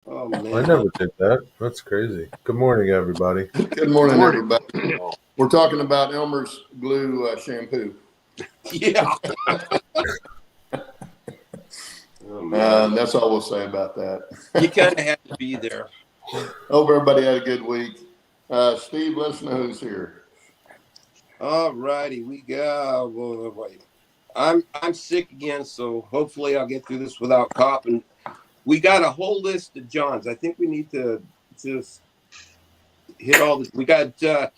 Oh I man. never did that. That's crazy. Good morning, everybody. Good morning, everybody. We're talking about Elmer's Glue shampoo. Yeah. Oh, man. That's all we'll say about that. You kind of had to be there. Hope everybody had a good week. Steve, let us know who's here. All righty, we go. Wait. I'm sick again, so hopefully I'll get through this without coughing. We got a whole list of Johns. I think we need to just hit all this. We got well,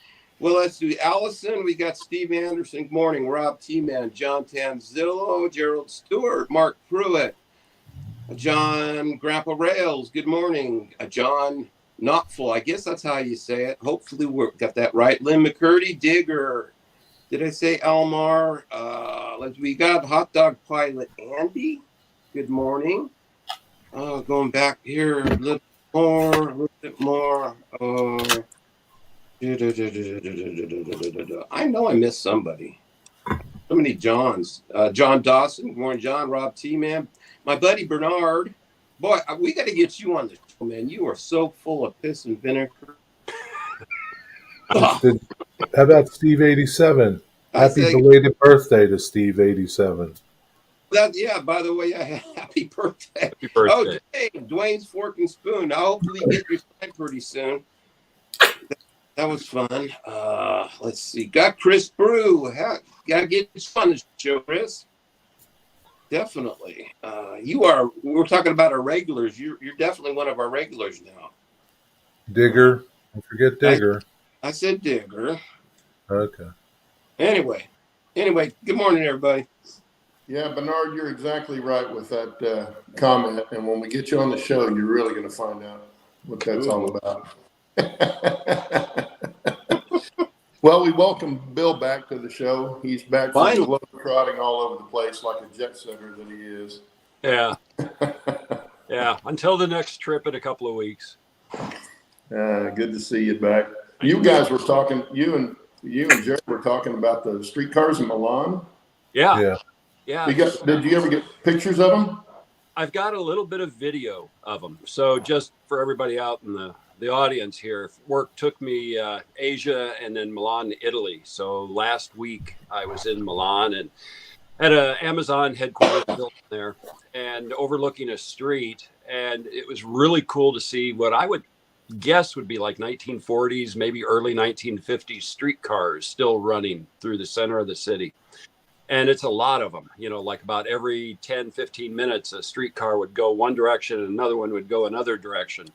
let's do Allison. We got Steve Anderson. Good morning. Rob T-Man, John Tanzillo, Gerald Stewart, Mark Pruitt, John Grandpa Rails. Good morning. John Notful. I guess that's how you say it. Hopefully we got that right. Lynn McCurdy, Digger. Did I say Elmar? We got Hot Dog Pilot Andy. Good morning. Going back here a little bit more. I know I missed somebody. So many Johns. John Dawson. Good morning, John. Rob T-Man. My buddy Bernard. Boy, we got to get you on the show, man. You are so full of piss and vinegar. How about Steve 87? Happy belated birthday to Steve 87. Yeah, by the way, happy birthday. Happy birthday. Oh, Dwayne's Fork and Spoon. I'll hopefully get your sign pretty soon. That was fun. Let's see. Got Chris Brew. Gotta get you on the show, Chris. Definitely. We're talking about our regulars. You're definitely one of our regulars now. Digger. Don't forget Digger. I said Digger. Okay. Anyway, good morning, everybody. Yeah, Bernard, you're exactly right with that comment. And when we get you on the show, you're really going to find out what that's all about. Well, we welcome Bill back to the show. He's back from globe-trotting all over the place like a jet setter that he is. Yeah. Yeah. Until the next trip in a couple of weeks. Good to see you back. You guys were talking, you and Jerry were talking about the streetcars in Milan. Yeah. Did you ever get pictures of them? I've got a little bit of video of them. So just for everybody out in the audience here, work took me Asia and then Milan, Italy. So last week I was in Milan and had an Amazon headquarters built there and overlooking a street. And it was really cool to see what I would guess would be like 1940s, maybe early 1950s streetcars still running through the center of the city. And it's a lot of them, like about every 10, 15 minutes, a streetcar would go one direction and another one would go another direction.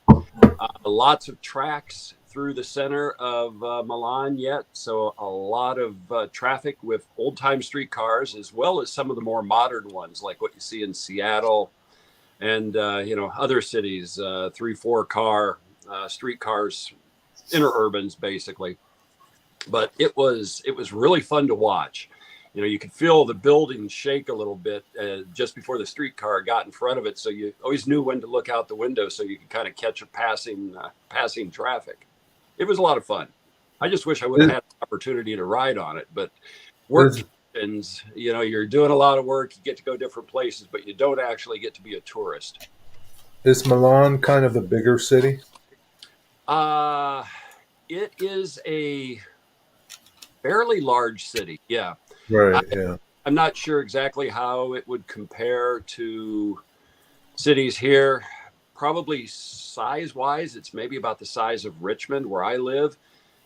Lots of tracks through the center of Milan yet. So a lot of traffic with old time streetcars, as well as some of the more modern ones, like what you see in Seattle and, other cities, 3-4 car streetcars, interurbans, basically. But it was really fun to watch. You could feel the building shake a little bit just before the streetcar got in front of it. So you always knew when to look out the window so you could kind of catch a passing traffic. It was a lot of fun. I just wish I would have had the opportunity to ride on it. But work conditions, you're doing a lot of work. You get to go different places, but you don't actually get to be a tourist. Is Milan kind of the bigger city? It is a fairly large city. Yeah. Right, yeah. I'm not sure exactly how it would compare to cities here. Probably size-wise, it's maybe about the size of Richmond, where I live.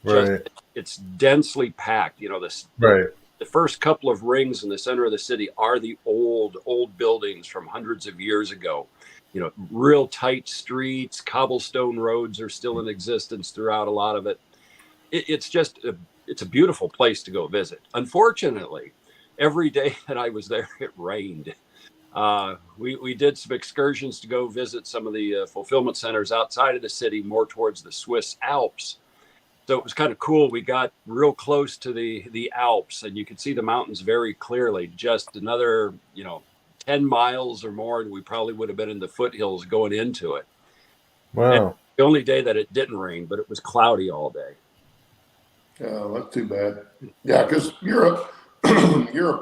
Right. It's densely packed. The first couple of rings in the center of the city are the old buildings from hundreds of years ago. Real tight streets, cobblestone roads are still in existence throughout a lot of it. It's a beautiful place to go visit. Unfortunately, every day that I was there, it rained. We did some excursions to go visit some of the fulfillment centers outside of the city, more towards the Swiss Alps. So it was kind of cool. We got real close to the Alps, and you could see the mountains very clearly. Just another, 10 miles or more, and we probably would have been in the foothills going into it. Wow. And the only day that it didn't rain, but it was cloudy all day. Oh, that's too bad. Yeah, because Europe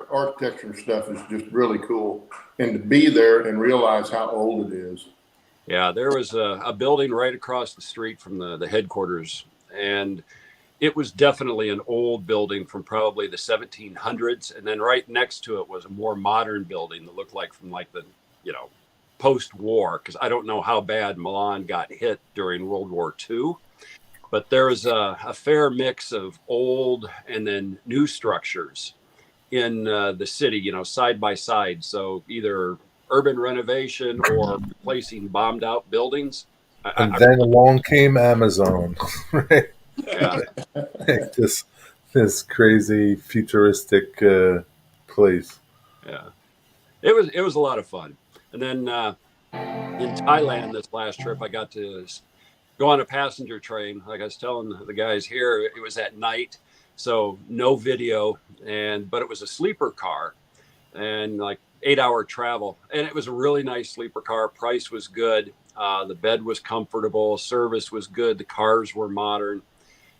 architecture and stuff is just really cool. And to be there and realize how old it is Yeah, there was a building right across the street from the headquarters, and it was definitely an old building from probably the 1700s. And then right next to it was a more modern building that looked like from like the, post-war, because I don't know how bad Milan got hit during World War II. But there was a fair mix of old and then new structures in the city, side by side. So either urban renovation or replacing bombed out buildings. And then along came Amazon, right? Yeah. Like this crazy futuristic place. Yeah. It was a lot of fun. And then in Thailand, this last trip, I got to go on a passenger train. Like I was telling the guys here, it was at night, so no video, but it was a sleeper car, and like 8-hour travel, and it was a really nice sleeper car. Price was good. The bed was comfortable. Service was good. The cars were modern.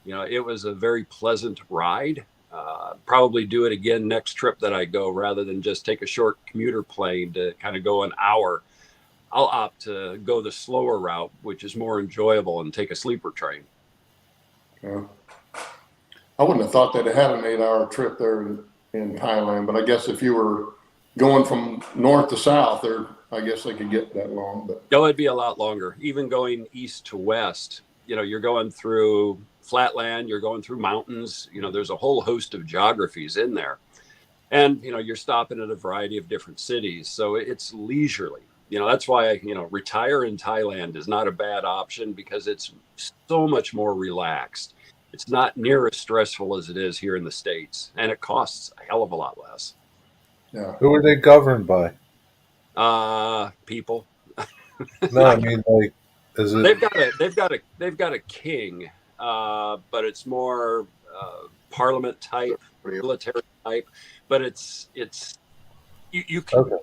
It was a very pleasant ride. Probably do it again next trip that I go, rather than just take a short commuter plane to kind of go an hour. I'll opt to go the slower route, which is more enjoyable, and take a sleeper train. Yeah. I wouldn't have thought that it had an 8-hour trip there in Thailand, but I guess if you were going from north to south, I guess they could get that long. But No, it'd be a lot longer. Even going east to west, you're going through flatland, you're going through mountains. There's a whole host of geographies in there, and you're stopping at a variety of different cities, so it's leisurely. That's why retire in Thailand is not a bad option, because it's so much more relaxed. It's not near as stressful as it is here in the States, and it costs a hell of a lot less. yeah, Who are they governed by? People. No, I mean, like, is it? They've got a king, but it's more parliament type, military type. But it's you can Okay.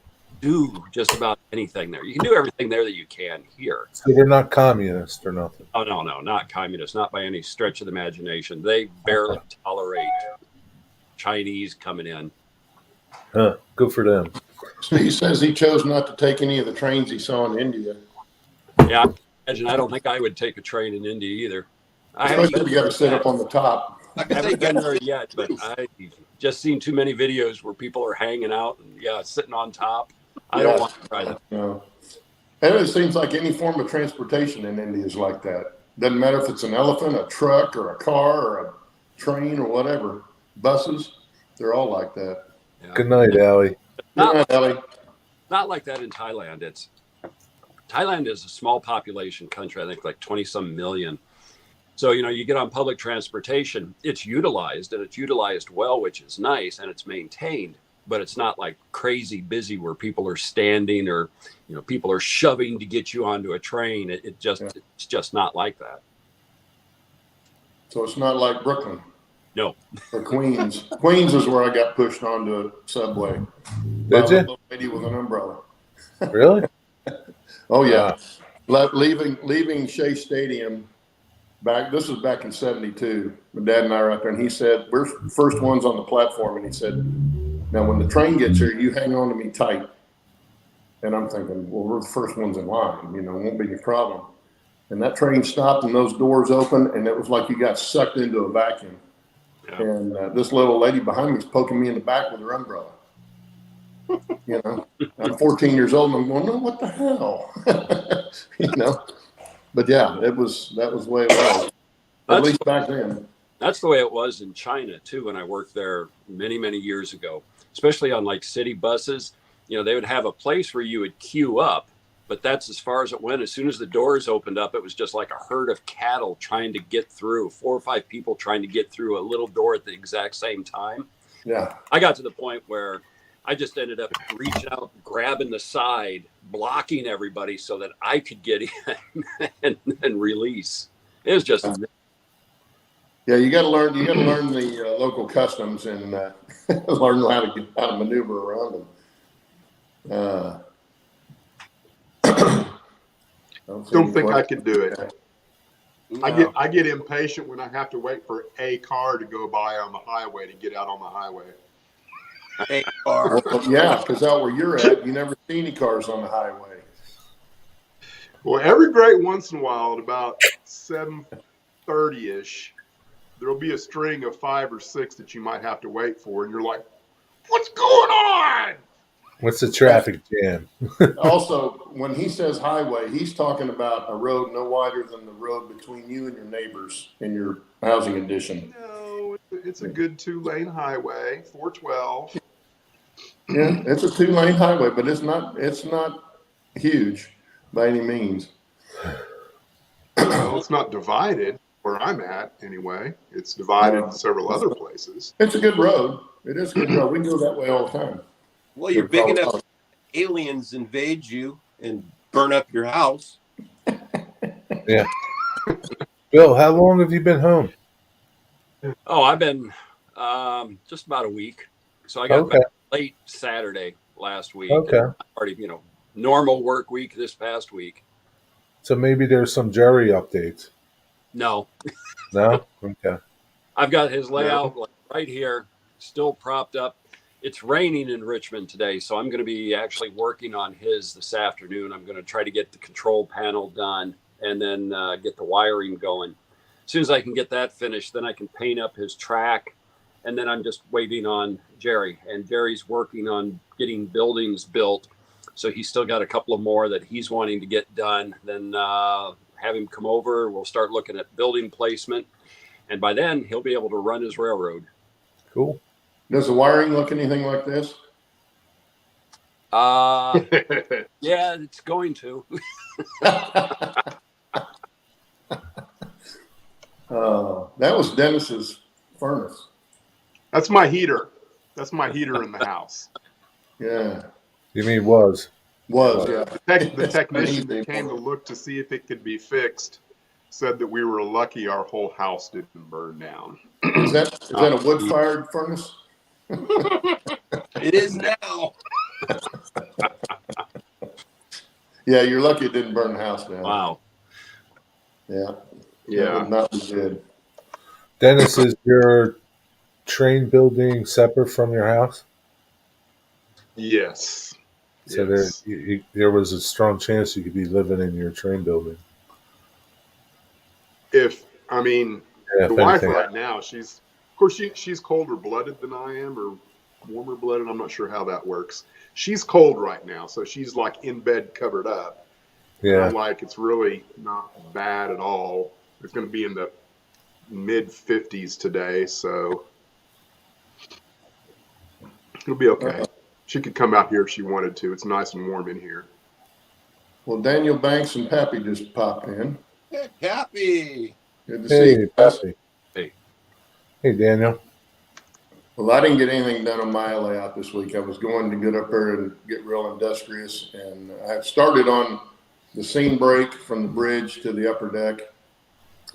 do just about anything there. You can do everything there that you can here. So they're not communist or nothing. Oh no, not communist, not by any stretch of the imagination. They barely tolerate Chinese coming in. Huh. Good for them. so he says he chose not to take any of the trains he saw in India. Yeah, I don't think I would take a train in India either. I You got to sit up on the top. haven't been there yet, but I just seen too many videos where people are hanging out and sitting on top. I don't want to try that. No. And it seems like any form of transportation in India is like that. Doesn't matter if it's an elephant, a truck, or a car, or a train, or whatever. Buses, they're all like that. Yeah. Good night, Allie. Not, Good night, Ellie. not like that in Thailand. Thailand is a small population country, I think like 20 some million. So, you get on public transportation, it's utilized, and it's utilized well, which is nice, and it's maintained, but it's not like crazy busy where people are standing or, people are shoving to get you onto a train. It's just not like that. So it's not like Brooklyn. No. Or Queens. Queens is where I got pushed onto a subway. Did you? A little lady with an umbrella. Really? Oh yeah. Leaving Shea Stadium this was back in 72. My dad and I were out there, and he said, we're first ones on the platform, and he said, now when the train gets here, you hang on to me tight. And I'm thinking, well, we're the first ones in line, it won't be any problem. And that train stopped and those doors opened, and it was like you got sucked into a vacuum. Yeah. And this little lady behind me was poking me in the back with her umbrella. I'm 14 years old, and I'm going, no, what the hell? But yeah, that was the way it was. At least back then. That's the way it was in China too, when I worked there many, many years ago, especially on like city buses. They would have a place where you would queue up, but that's as far as it went. As soon as the doors opened up, it was just like a herd of cattle trying to get through, 4 or 5 people trying to get through a little door at the exact same time. Yeah. I got to the point where I just ended up reaching out, grabbing the side, blocking everybody so that I could get in and release. It was just. Yeah, you got to learn the local customs and learn how to maneuver around them. Don't think I could do it. No. I get impatient when I have to wait for a car to go by on the highway to get out on the highway. Well, yeah, because out where you're at, you never see any cars on the highway. Well, every great once in a while, at about 7:30-ish, there'll be a string of 5 or 6 that you might have to wait for, and you're like, "What's going on?" What's the traffic jam? Also, when he says highway, he's talking about a road no wider than the road between you and your neighbors in your housing addition. No, it's a good 2-lane highway, 412. Yeah, it's a 2-lane highway, but it's not huge by any means. Well, it's not divided where I'm at anyway. It's divided in several other places. It's a good road. It is a good road. We go that way all the time. Well, you're big enough aliens invade you and burn up your house. Yeah. Bill, how long have you been home? Oh, I've been just about a week. So I got back late Saturday last week. Okay. Already, normal work week this past week. So maybe there's some Jerry updates. No. No? Okay. I've got his layout right here, still propped up. It's raining in Richmond today, so I'm going to be actually working on his this afternoon. I'm going to try to get the control panel done and then get the wiring going. As soon as I can get that finished, then I can paint up his track. And then I'm just waiting on Jerry. And Jerry's working on getting buildings built. So he's still got a couple of more that he's wanting to get done. Then have him come over. We'll start looking at building placement. And by then, he'll be able to run his railroad. Cool. Does the wiring look anything like this? Yeah, it's going to. That was Dennis's furnace. That's my heater. That's my heater in the house. Yeah. You mean was? Yeah. The technician that came to look to see if it could be fixed said that we were lucky our whole house didn't burn down. Is that a wood-fired furnace? It is now. Yeah, you're lucky it didn't burn the house down. Wow. Yeah. Yeah. That would not be good. Dennis, is your train building separate from your house? Yes. So Yes. there was a strong chance you could be living in your train building. The wife anything. right now, she's colder blooded than I am, or warmer blooded. I'm not sure how that works. She's cold right now, so she's like in bed covered up. Yeah. And I'm like, it's really not bad at all. It's going to be in the mid 50s today, so it'll be okay. She could come out here if she wanted to. It's nice and warm in here. Well, Daniel Banks and Pappy just popped in. Hey, Pappy. Good to see you. Pappy. Hey. Hey, Daniel. Well, I didn't get anything done on my layout this week. I was going to get up there and get real industrious, and I had started on the seam break from the bridge to the upper deck.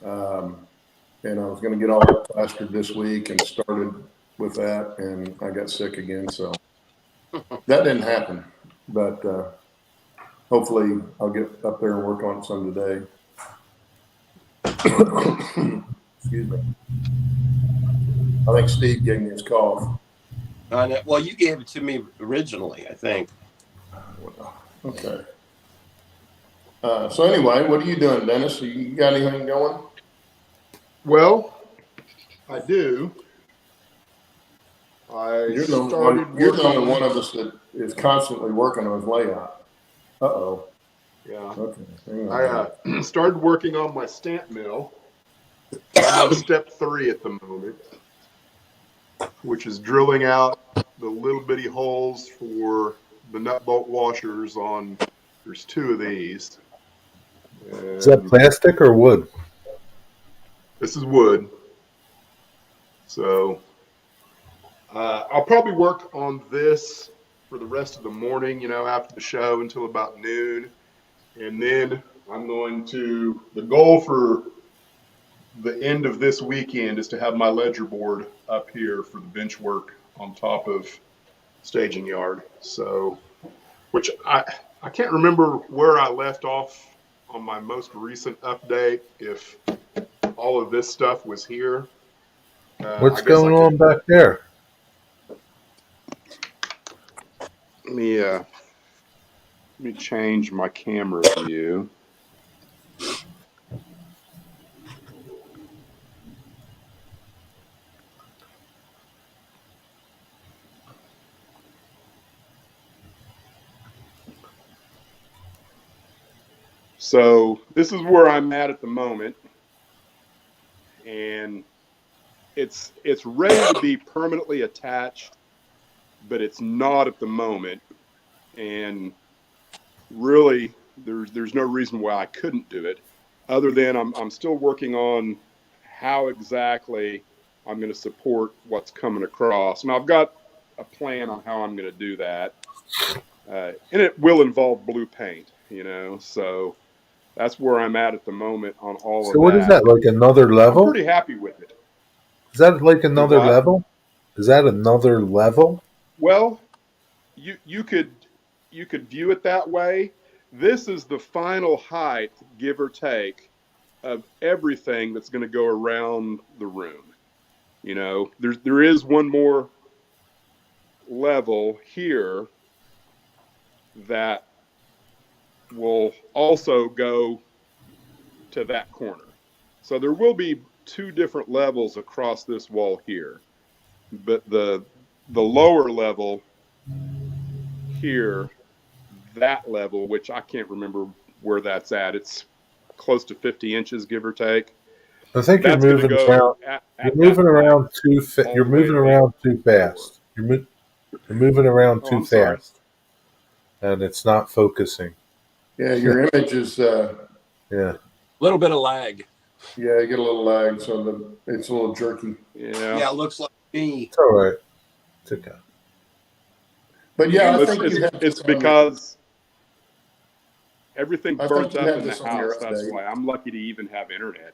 And I was going to get all that plastered this week and started with that, and I got sick again, so that didn't happen. But hopefully I'll get up there and work on it some today. Excuse me. I think Steve gave me his cough. Well, you gave it to me originally, I think. Okay. So anyway, what are you doing, Dennis? You got anything going? Well, I do. You're the only one of us that is constantly working on his layout. Uh-oh. Yeah. Okay. I started working on my stamp mill. I'm on step 3 at the moment, which is drilling out the little bitty holes for the nut bolt washers on, there's 2 of these. Is that plastic or wood? This is wood. So I'll probably work on this for the rest of the morning, after the show until about noon. And then I'm going to, the goal for the end of this weekend is to have my ledger board up here for the bench work on top of staging yard. So, which I can't remember where I left off on my most recent update, if all of this stuff was here. What's going on back there? Let me change my camera view. So this is where I'm at the moment, and it's ready to be permanently attached, but it's not at the moment. And really, there's no reason why I couldn't do it, other than I'm still working on how exactly I'm going to support what's coming across, and I've got a plan on how I'm going to do that, and it will involve blue paint, So that's where I'm at the moment on all So of what is that. that, like another I'm level? pretty happy with it. Is that like Do another what? level? Is that another level? Well, you could view it that way. This is the final height, give or take, of everything that's going to go around the room. There is one more level here that will also go to that corner. So there will be two different levels across this wall here. But the lower level here, that level, which I can't remember where that's at, it's close to 50 inches, give or take. I think you're That's going to moving go around. at that height all You're the way moving around too fast. You're moving around Oh, too I'm sorry. fast, and it's not focusing. Yeah, your image is, Yeah. A little bit of lag. yeah, you get a little lag, so it's a little jerky. Yeah, it looks like me. It's all right. It's okay. But yeah, I think it's because everything's burnt up in the this on your house. That's update. why I'm lucky to even have internet.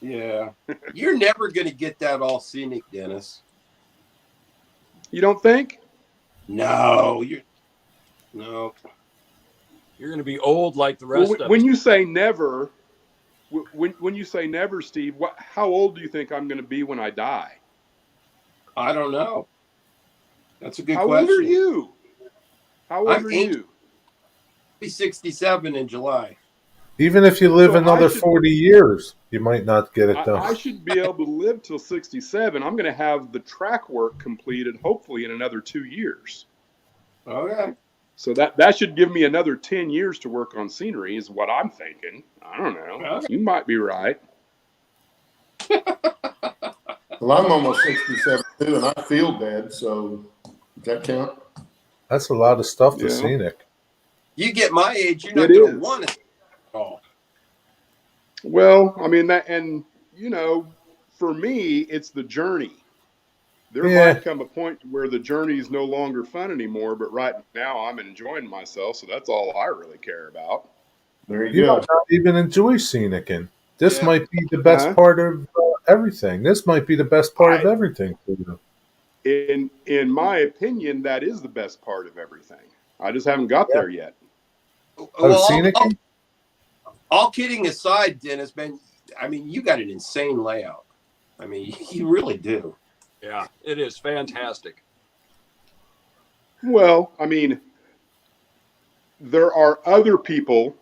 Yeah. You're never going to get that all scenic, Dennis. You don't think? No. You're going to be old like the rest of us. When you say never, when you say never, Steve, how old do you think I'm going to be when I die? I don't know. That's a good How question. old are you? How old are you? I'll be 67 in July. Even if you live So another 40 years, you might not get it done. I should be able to live till 67. I'm going to have the track work completed, hopefully in another 2 years. Okay. So that should give me another 10 years to work on scenery is what I'm thinking. I don't know. Okay. You might be right. Well, I'm almost 67 too, and I feel dead. So does that count? That's a lot of stuff to Yeah. scenic. You get my age, you're not It going to is. want it. Oh. Well, I mean that, and for me, it's the journey. There might come a point where the journey is no longer fun anymore, but right now I'm enjoying myself, so that's all I really care about. There You you go. might not even enjoy scenicing. This Yeah. might be the best part of everything. This might be the best part of everything for you. In my opinion, that is the best part of everything. I just haven't got there yet. Well, scenicing? all kidding aside, Dennis, man, I mean, you got an insane layout. I mean, you really do. Yeah, it is fantastic. Well, I mean, there are other people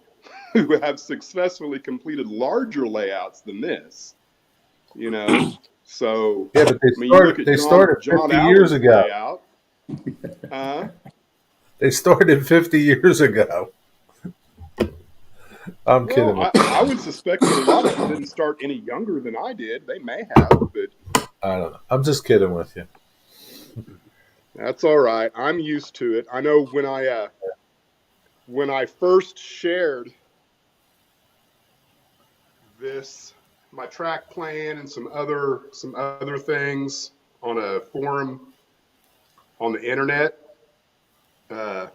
who have successfully completed larger layouts than this. So Yeah, but they started 50 years ago. Layout. They started 50 years ago. I'm kidding. I would suspect that a lot of them didn't start any younger than I did. They may have, but I don't know. I'm just kidding with you. That's all right. I'm used to it. I know when I first shared my track plan and some other things on a forum on the internet, I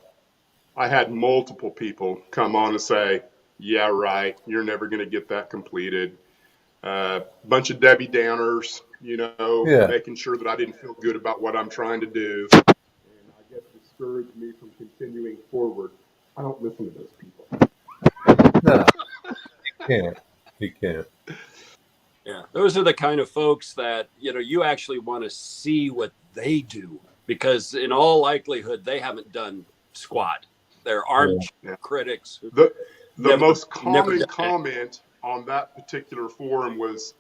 had multiple people come on and say, yeah, right, you're never going to get that completed. Bunch of Debbie Downers, making sure that I didn't feel good about what I'm trying to do. And I guess discouraged me from continuing forward. I don't listen to those people. No, you can't. Yeah, those are the kind of folks that, you actually want to see what they do, because in all likelihood, they haven't done squat. They're armchair critics. The most common comment on that particular forum was,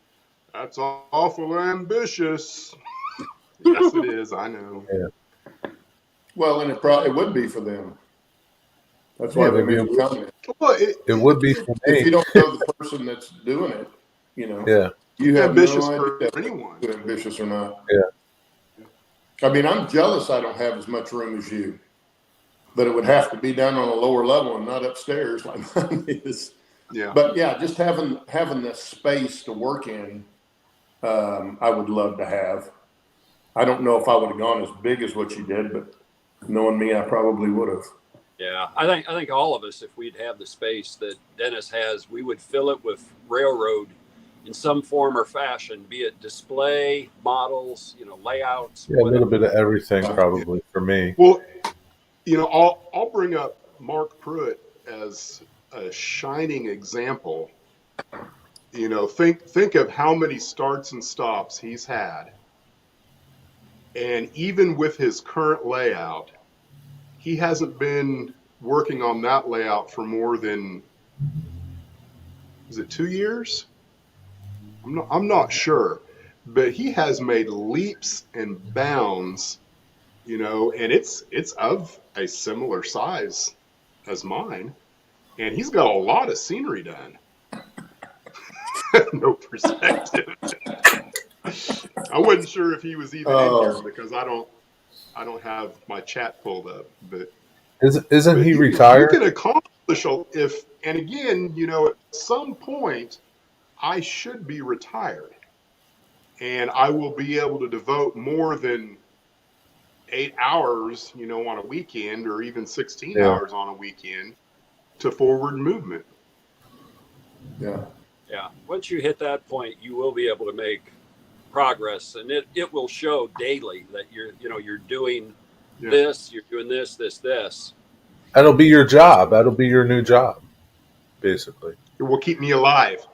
"That's awful ambitious." Yes, it is. I know. Yeah. Well, and it would be for them. That's why Yeah, they maybe made the comment. Well, it would be for If you me. don't know the person that's doing it, Yeah, you have ambitious no for idea if anyone. they're ambitious or not. yeah. I mean, I'm jealous I don't have as much room as you, but it would have to be down on a lower level and not upstairs like mine is. Yeah. But yeah, just having the space to work in, I would love to have. I don't know if I would have gone as big as what you did, but knowing me, I probably would have. Yeah, I think all of us, if we'd have the space that Dennis has, we would fill it with railroad in some form or fashion, be it display, models, layouts, Yeah, a whatever. little bit of everything probably for me. Well, I'll bring up Mark Pruitt as a shining example. Think of how many starts and stops he's had, and even with his current layout, he hasn't been working on that layout for more than, is it 2 years? I'm not sure, but he has made leaps and bounds, and it's of a similar size as mine, and he's got a lot of scenery done. No perspective. I wasn't sure if he was even in here because I don't have my chat pulled up, but Isn't he you retired? can accomplish if, and again, at some point I should be retired and I will be able to devote more than 8 hours, on a weekend or even 16 Yeah. hours on a weekend to forward movement. Yeah. Yeah, once you hit that point, you will be able to make progress, and it will show daily that you're doing this, you're doing this, this. That'll be your job. That'll be your new job, basically. It will keep me alive.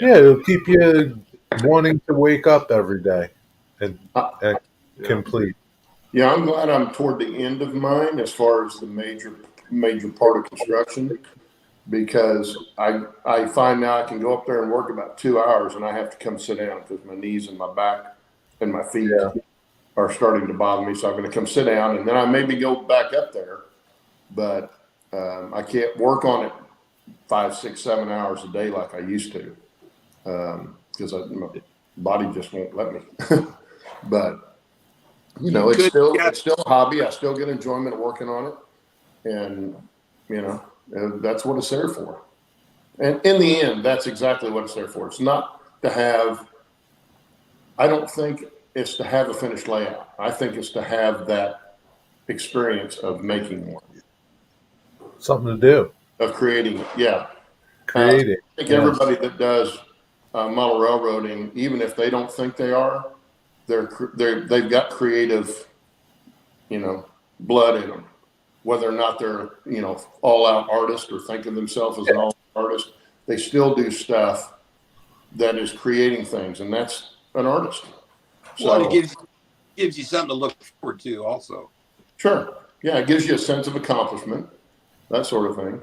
Yeah, it'll keep you wanting to wake up every day and Yeah. complete. Yeah, I'm glad I'm toward the end of mine as far as the major part of construction, because I find now I can go up there and work about 2 hours and I have to come sit down because my knees and my back and my feet are starting to bother me. So I'm going to come sit down and then I maybe go back up there, but I can't work on it 5, 6, 7 hours a day like I used to, because my body just won't let me. But it's still a hobby. I still get enjoyment working on it, and that's what it's there for. And in the end, that's exactly what it's there for. It's not to have. I don't think it's to have a finished layout. I think it's to have that experience of making one, Something to do. of creating it. Yeah, Creating. I think everybody that does model railroading, even if they don't think they are, they've got creative, blood in them. Whether or not they're all out artist or think of themselves as an all artist, they still do stuff that is creating things, and that's an artist. Well, So it gives you something to look forward to, also. sure, yeah, it gives you a sense of accomplishment, that sort of thing.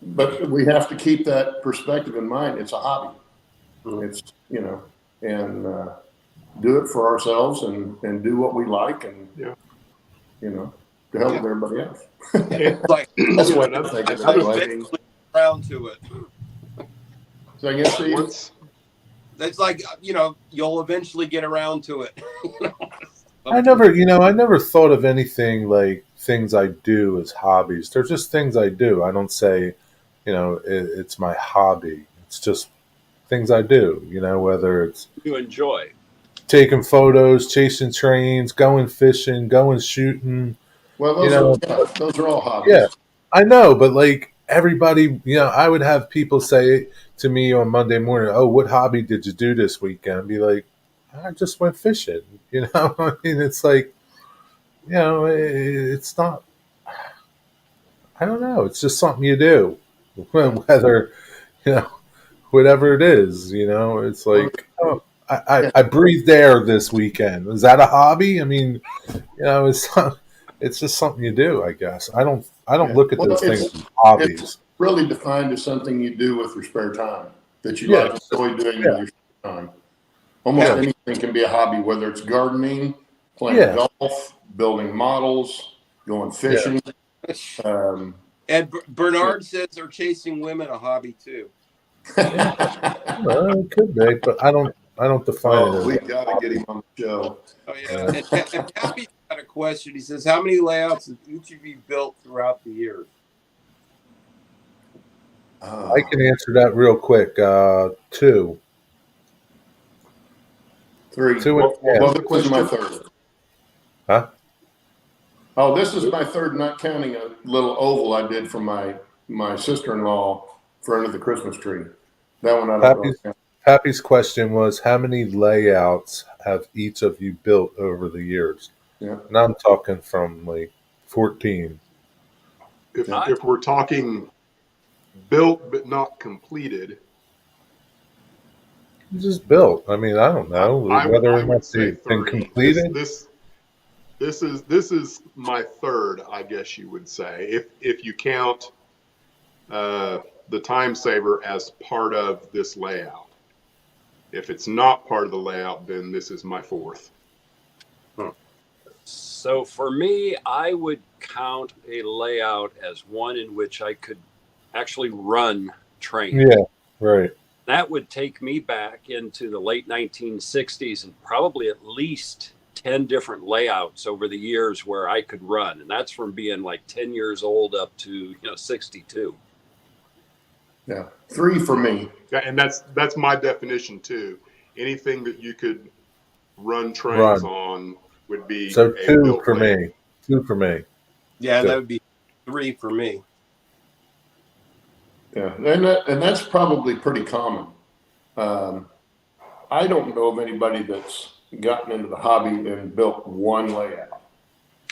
But we have to keep that perspective in mind. It's a hobby. It's and do it for ourselves and do what we like and to help with everybody else. It's like That's what I think of it. I'm eventually around to it. So I guess It's like you'll eventually get around to it. I never thought of anything like things I do as hobbies. They're just things I do. I don't say, it's my hobby. It's just things I do, whether it's You enjoy. taking photos, chasing trains, going fishing, going shooting. Well, those are all hobbies. Yeah, I know, but like everybody, I would have people say to me on Monday morning, "Oh, what hobby did you do this weekend?" I'd be like, "I just went fishing." I mean, it's like, it's not. I don't know. It's just something you do, whether whatever it is. It's like, oh, I breathed air this weekend. Is that a hobby? I mean, it's just something you do, I guess. I don't look at those things as hobbies. It's really defined as something you do with your spare time that you Yeah. enjoy doing with your spare time. Almost anything can be a hobby, whether it's gardening, playing golf, building models, going fishing. And Bernard says they're chasing women a hobby too. Well, it could be, but I don't define it as. We got to get him on the show. Oh yeah, and Pappy's got a question. He says, "How many layouts have each of you built throughout the years?" I can answer that real quick. 2. 3. 2 Well, and this is my third. Huh? Oh, this is my third, not counting a little oval I did for my sister-in-law for under the Christmas tree. That one I don't really count. Pappy's question was, how many layouts have each of you built over the years? Yeah. And I'm talking from like 14. If we're talking built but not completed, You just built. I mean, I don't know whether or not they've been 3. completed. This is my third, I guess you would say, if you count the time saver as part of this layout. If it's not part of the layout, then this is my 4th. So for me, I would count a layout as one in which I could actually run trains. Yeah, right. That would take me back into the late 1960s and probably at least 10 different layouts over the years where I could run. And that's from being like 10 years old up to 62. Yeah, 3 for me. Yeah, and that's my definition too. Anything that you could run trains on would be so a 2 built for layout. me. 2 for me. Yeah, Good. that would be 3 for me. Yeah, and that's probably pretty common. I don't know of anybody that's gotten into the hobby and built one layout.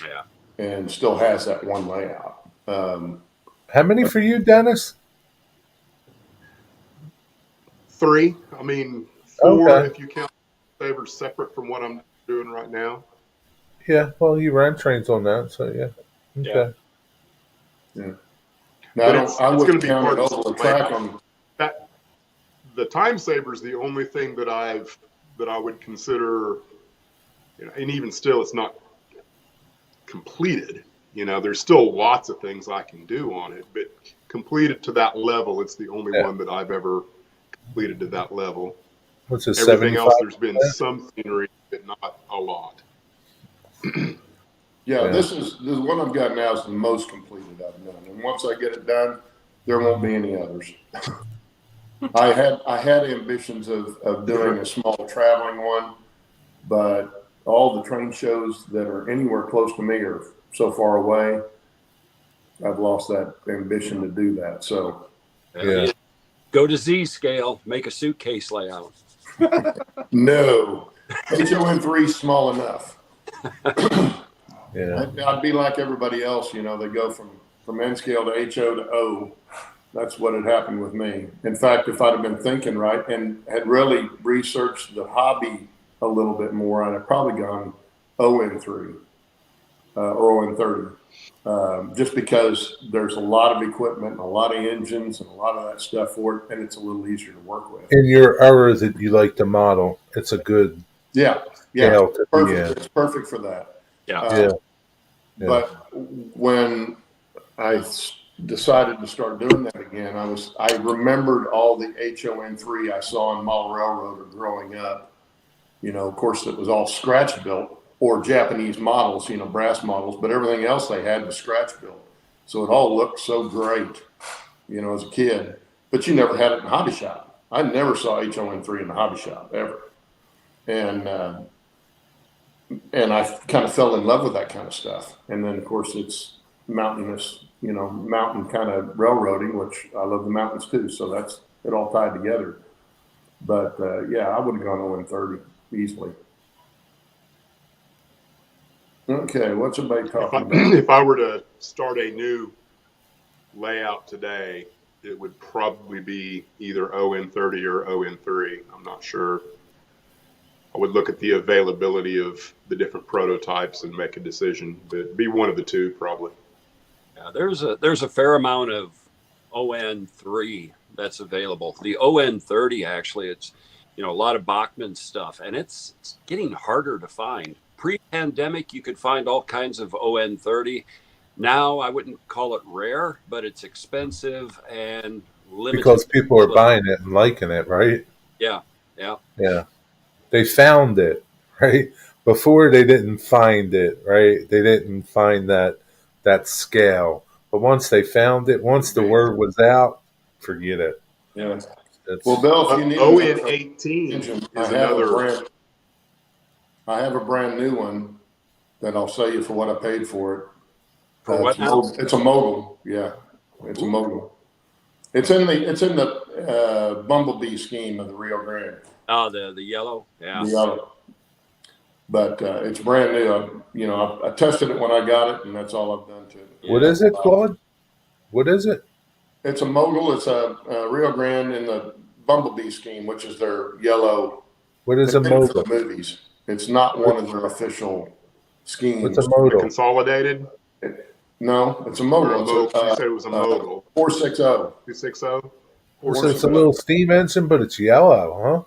Yeah. And still has that one layout. How many for you, Dennis? 3. I mean, 4 Okay. if you count favors separate from what I'm doing right now. Yeah, well, you ran trains on that, so yeah. Okay. Yeah. But Now, it's I gonna wouldn't be count part it of over the the track layout. on. That the time saver is the only thing that I would consider, and even still, it's not completed. There's still lots of things I can do on it, but completed to that level, it's the only one that I've ever completed to that level. What's this, Everything 75? else, there's been some scenery, but not a lot. Yeah, this is the one I've got now is the most completed I've done, and once I get it done, there won't be any others. I had ambitions of doing a small traveling one, but all the train shows that are anywhere close to me are so far away. I've lost that ambition to do that. So Yeah. Go to Z scale, make a suitcase layout. no, HON3 is small enough. Yeah. I'd be like everybody else, they go from N scale to HO to O. That's what had happened with me. In fact, if I'd have been thinking right and had really researched the hobby a little bit more, I'd have probably gone ON3 or ON30, just because there's a lot of equipment and a lot of engines and a lot of that stuff for it, and it's a little easier to work with. In your era that you like to model, it's a good scale to be in. It's perfect for that. Yeah. But when I decided to start doing that again, I remembered all the HON3 I saw on Model Railroader growing up. Of course, it was all scratch built or Japanese models, brass models, but everything else they had was scratch built. So it all looked so great, as a kid. But you never had it in a hobby shop. I never saw HON3 in the hobby shop ever. And I kind of fell in love with that kind of stuff. And then, of course, it's mountainous, mountain kind of railroading, which I love the mountains too. So that's it all tied together. But I would have gone ON30 easily. Okay, what's everybody talking about? If I were to start a new layout today, it would probably be either ON30 or ON3. I'm not sure. I would look at the availability of the different prototypes and make a decision, but it'd be one of the two probably. Yeah, there's a fair amount of ON3 that's available. The ON30 actually, it's a lot of Bachmann stuff, and it's getting harder to find. pre-pandemic, you could find all kinds of ON30. Now, I wouldn't call it rare, but it's expensive and limited. Because people are buying it and liking it, right? Yeah, yeah. Yeah. They found it, right? Before they didn't find it, right? They didn't find that scale. But once they found it, once the word was out, forget it. Yeah. It's, Well, Bill, if you need ON 18 is another. I have a brand new one that I'll sell you for what I paid for it. For what now? It's a mogul. Yeah, it's a mogul. It's in the Bumblebee scheme of the Rio Grande. Oh, the yellow. Yeah. The yellow. But it's brand new. I tested it when I got it, and that's all I've done to it. What is it, Claude? What is it? It's a mogul. It's a Rio Grande in the Bumblebee scheme, which is their yellow. What is a mogul? For the movies. It's not one of their official schemes. What's a mogul? Consolidated? No, it's a mogul. You said it was a mogul. 460. 260? So it's a little steam engine, but it's yellow, huh?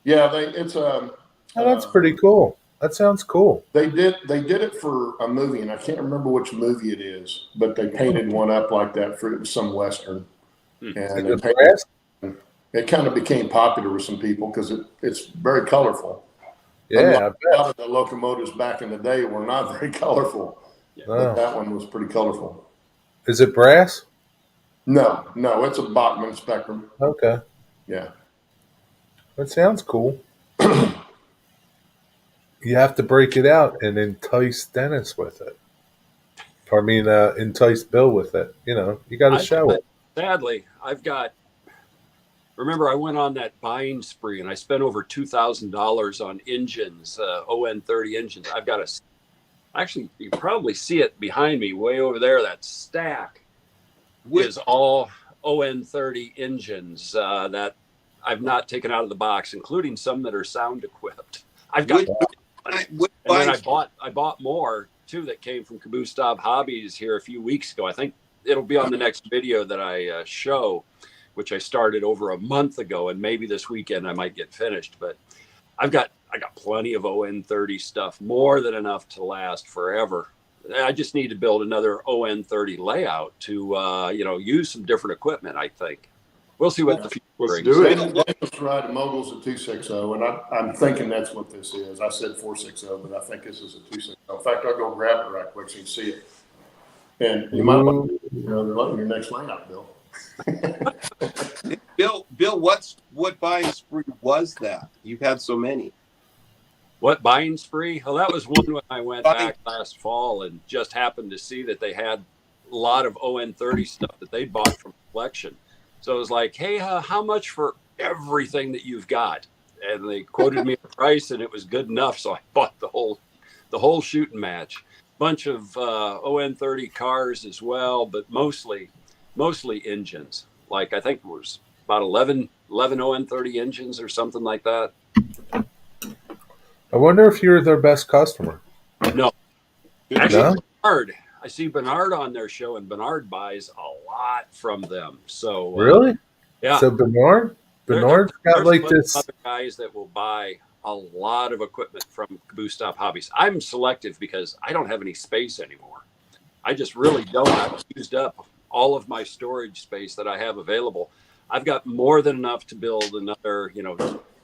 Yeah, it's a. Oh, that's pretty cool. That sounds cool. They did it for a movie, and I can't remember which movie it is, but they painted one up like that for it was some Western, and it kind of became popular with some people because it's very colorful. Yeah, a lot of the locomotives back in the day were not very colorful. But that one was pretty colorful. Is it brass? No, it's a Bachmann Spectrum. Okay. Yeah. That sounds cool. You have to break it out and entice Dennis with it. I mean, entice Bill with it. You got to show it. Sadly, remember I went on that buying spree and I spent over $2,000 on engines, ON30 engines. Actually, you probably see it behind me way over there. That stack is all ON30 engines that I've not taken out of the box, including some that are sound equipped. I've got, and then I bought more too that came from Caboose Stop Hobbies here a few weeks ago. I think it'll be on the next video that I show, which I started over a month ago, and maybe this weekend I might get finished. But I got plenty of ON30 stuff, more than enough to last forever. I just need to build another ON30 layout to use some different equipment. I think we'll see what the future brings. Do it. Dennis ride Moguls at 260, and I'm thinking that's what this is. I said 460, but I think this is a 260. In fact, I'll go grab it right quick so you can see it. And you might want to, they're letting your next layout, Bill. Bill, what buying spree was that? You've had so many. What buying spree? Well, that was one when I went back last fall and just happened to see that they had a lot of ON30 stuff that they bought from collection. So it was like, hey, how much for everything that you've got? And they quoted me a price, and it was good enough. So I bought the whole shooting match. Bunch of ON30 cars as well, but mostly engines. Like I think it was about 11 ON30 engines or something like that. I wonder if you're their best customer. No. Actually, Bernard. I see Bernard on their show, and Bernard buys a lot from them. So really? Yeah. So Bernard's got like this. Other guys that will buy a lot of equipment from Caboose Stop Hobbies. I'm selective because I don't have any space anymore. I just really don't. I've used up all of my storage space that I have available. I've got more than enough to build another,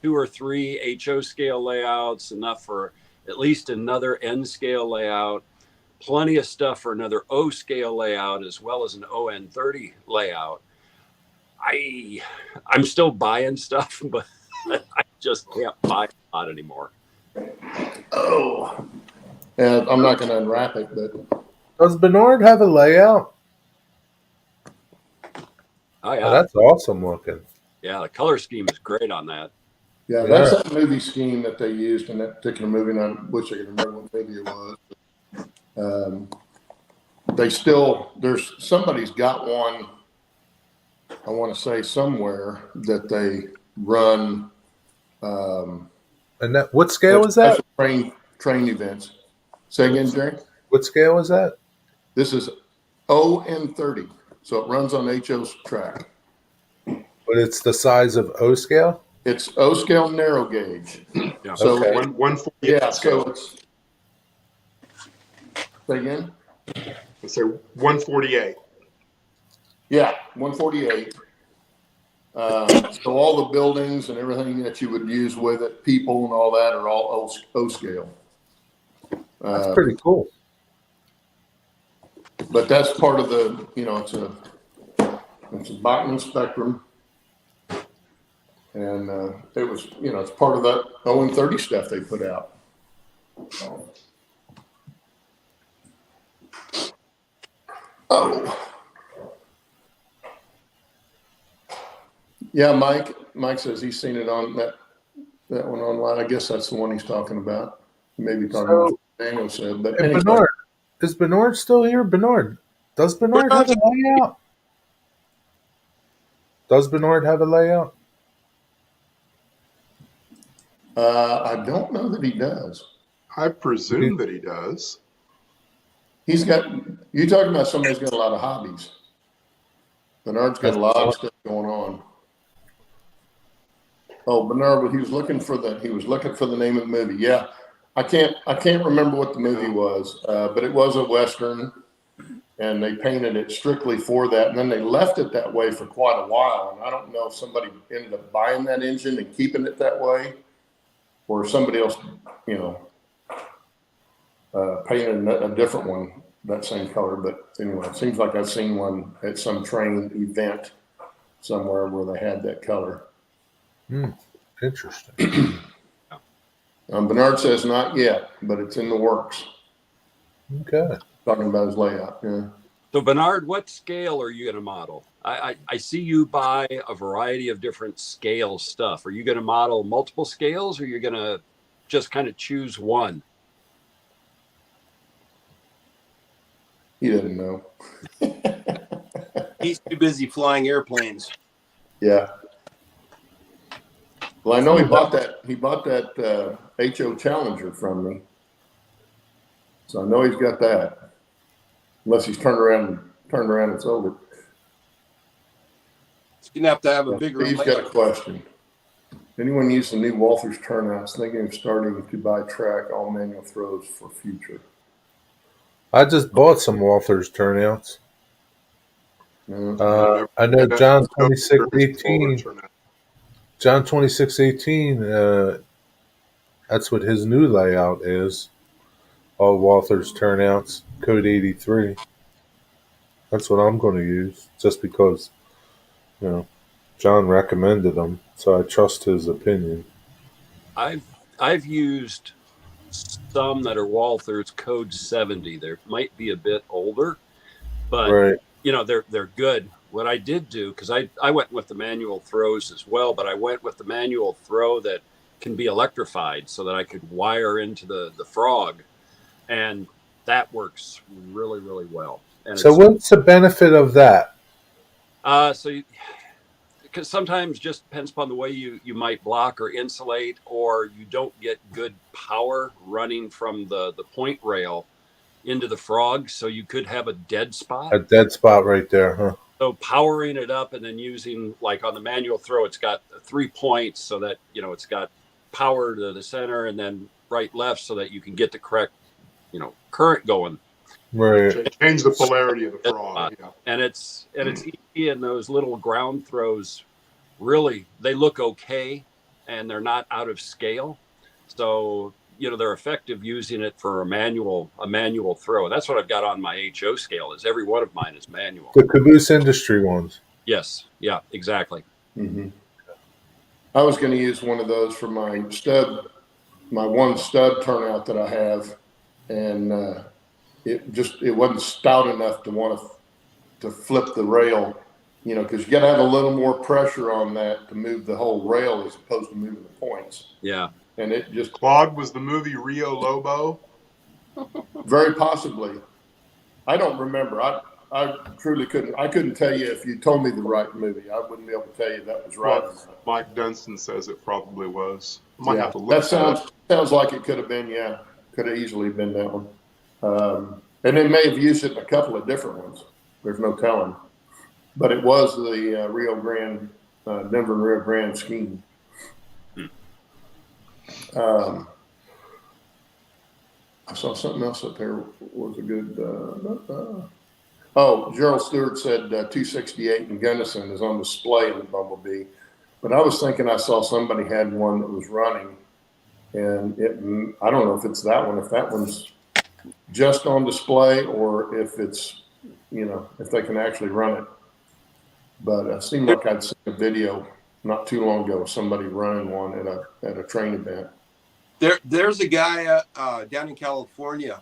2 or 3 HO scale layouts, enough for at least another N scale layout, plenty of stuff for another O scale layout, as well as an ON30 layout. I'm still buying stuff, but I just can't buy a lot anymore. Oh, and I'm not going to unwrap it, but Does Bernard have a layout? Oh yeah, Oh, that's awesome looking. Yeah, the color scheme is great on that. Yeah, that's that movie scheme that they used in that particular movie, and I wish I could remember what movie it was. Somebody's got one, I want to say somewhere, that they run. And what scale is that? Train events. Say again, Jerry? What scale is that? This is ON30, so it runs on HO's track. But it's the size of O scale? It's O scale narrow gauge. Yeah. So Okay. 140. yeah, so Say again? Let's say 148. Yeah, 148. So all the buildings and everything that you would use with it, people and all that are all O scale. That's pretty cool. But that's part of the, it's a Bachmann Spectrum. And it was, it's part of that OM30 stuff they put out. Oh. Yeah, Mike says he's seen it on that one online. I guess that's the one he's talking about. Maybe talking about what Daniel said. But anyway. Bernard, is Bernard still here? Bernard, does Bernard have a layout? Does Bernard have a layout? I don't know that he does. I presume that he does. He's got, you talking about somebody's got a lot of hobbies. Bernard's got a lot of stuff going on. Oh, Bernard, he was looking for the name of the movie. Yeah. I can't remember what the movie was, but it was a Western, and they painted it strictly for that. And then they left it that way for quite a while. And I don't know if somebody ended up buying that engine and keeping it that way, or somebody else, painted a different one, that same color. But anyway, it seems like I've seen one at some train event somewhere where they had that color. Interesting. Bernard says not yet, but it's in the works. Okay. Talking about his layout, yeah. So Bernard, what scale are you going to model? I see you buy a variety of different scale stuff. Are you going to model multiple scales, or are you going to just kind of choose one? He doesn't know. He's too busy flying airplanes. Yeah. Well, I know he bought that HO Challenger from me. So I know he's got that. Unless he's turned around and sold it. He's going to have a bigger. He's got a question. Anyone use the new Walther's turnouts? Thinking of starting to buy track all manual throws for future. I just bought some Walther's turnouts. I know John 2618. John 2618. That's what his new layout is. All Walther's turnouts, code 83. That's what I'm going to use, just because, John recommended them, so I trust his opinion. I've used some that are Walther's code 70. They might be a bit older, but right. They're good. What I did do, because I went with the manual throws as well, but I went with the manual throw that can be electrified so that I could wire into the frog, and that works really, really well. And so what's the benefit of that? Because sometimes just depends upon the way you might block or insulate, or you don't get good power running from the point rail into the frog, so you could have a dead spot. A dead spot right there, huh? So powering it up and then using, like on the manual throw, it's got 3 points so that, it's got power to the center and then right, left, so that you can get the correct, current going. Right. Change the polarity of the frog. Yeah. And it's easy, and those little ground throws, really, they look okay, and they're not out of scale. So, they're effective using it for a manual throw. That's what I've got on my HO scale, is every one of mine is manual. The Caboose Industry ones. Yes. Yeah, exactly. Mm-hmm. I was going to use one of those for my one stud turnout that I have. And it wasn't stout enough to want to flip the rail, because you got to have a little more pressure on that to move the whole rail as opposed to moving the points. Yeah. And it just. Claude, was the movie Rio Lobo? Very possibly. I don't remember. I truly couldn't. I couldn't tell you if you told me the right movie. I wouldn't be able to tell you that was right. Well, Mike Dunstan says it probably was. Might have to look that sounds like it could have been. Yeah, could have easily been that one. And they may have used it in a couple of different ones. There's no telling. But it was the Rio Grande, Denver and Rio Grande scheme. I saw something else up there was a good. Oh, Gerald Stewart said 268 in Gunnison is on display in the Bumblebee, but I was thinking I saw somebody had one that was running, and I don't know if it's that one. If that one's just on display or if it's, if they can actually run it. But it seemed like I'd seen a video not too long ago of somebody running one at a train event. There's a guy down in California.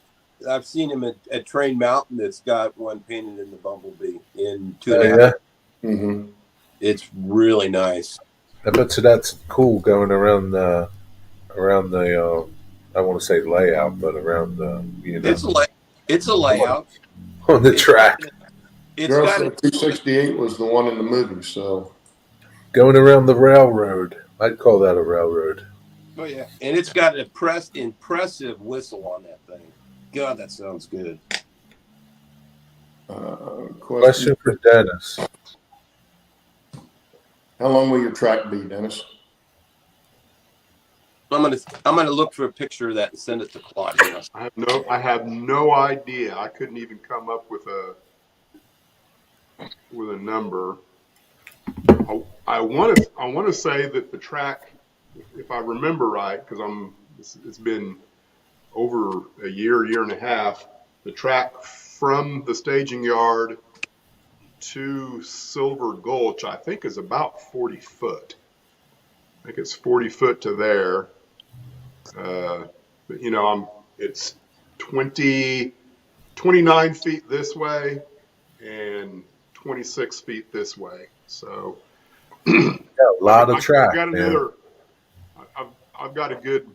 I've seen him at Train Mountain that's got one painted in the Bumblebee in 2.5. Yeah. Mm-hmm. It's really nice. I bet you that's cool going around the I want to say layout, but around the It's a layout on the track. It's Girl got said 268 was the one in the movie, so Going around the railroad. I'd call that a railroad. Oh yeah, and it's got an impressive whistle on that thing. God, that sounds good. Question for Dennis. How long will your track be, Dennis? I'm gonna look for a picture of that and send it to Claude. I have no idea. I couldn't even come up with a number. I want to say that the track, if I remember right, because it's been over a year and a half. The track from the staging yard to Silver Gulch, I think, is about 40 foot. I think it's 40 foot to there. But it's 29 feet this way and 26 feet this way. So a lot of track. I've got a good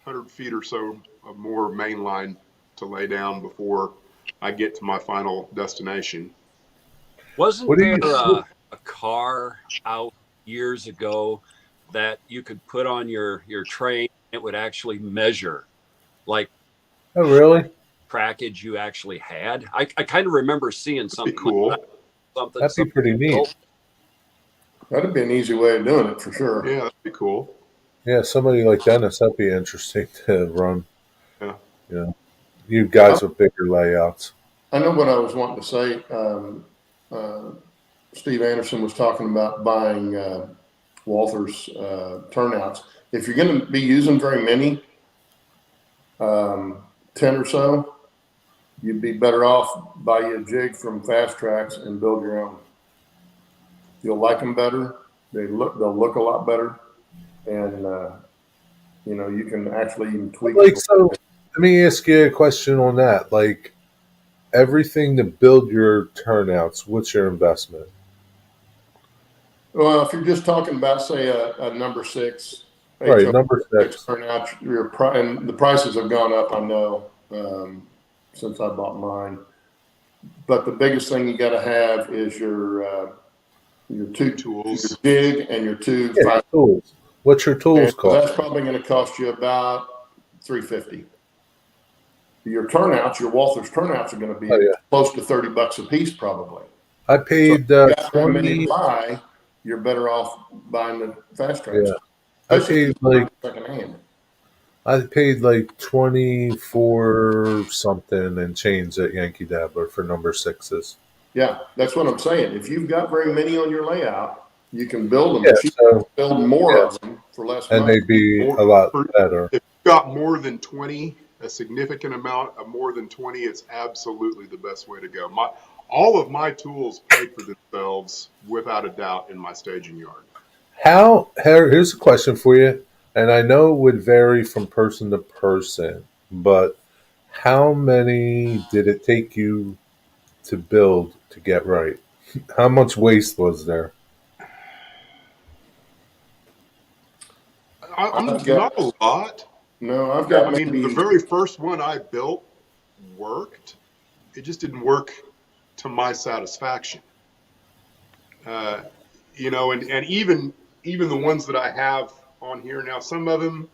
100 feet or so of more main line to lay down before I get to my final destination. Wasn't there a car out years ago that you could put on your train? It would actually measure, like, oh really? Trackage you actually had. I kind of remember seeing something cool. Like that. That'd be pretty neat. That'd be an easy way of doing it for sure. Yeah, that'd be cool. Yeah, somebody like Dennis, that'd be interesting to run. Yeah. Yeah. You guys with bigger layouts. I know what I was wanting to say. Steve Anderson was talking about buying Walther's turnouts. If you're going to be using very many, 10 or so, you'd be better off buy you a jig from Fast Tracks and build your own. You'll like them better. They'll look a lot better, and you can actually even tweak. So, let me ask you a question on that. Like, everything to build your turnouts, what's your investment? Well, if you're just talking about, say, a number 6, right, number 6 turnout, and the prices have gone up, I know, since I bought mine. But the biggest thing you got to have is your 2 tools, your jig, and your 2 tools. What's your tools cost? That's probably going to cost you about $350. Your turnouts, your Walther's turnouts, are going to be close to $30 a piece, probably. I paid so if you many to buy, you're better off buying the Fast Tracks. Yeah. I paid secondhand. I paid like 24 something and change at Yankee Dabbler for number 6s. Yeah, that's what I'm saying. If you've got very many on your layout, you can build them. Yeah, so, build more of them for less money. And they'd be a lot better. If you've got more than 20, a significant amount of more than 20, it's absolutely the best way to go. All of my tools paid for themselves without a doubt in my staging yard. Here's a question for you, and I know it would vary from person to person, but how many did it take you to build to get right? How much waste was there? Not a lot. No, I've got. The very first one I built worked. It just didn't work to my satisfaction. And even the ones that I have on here now, some of them,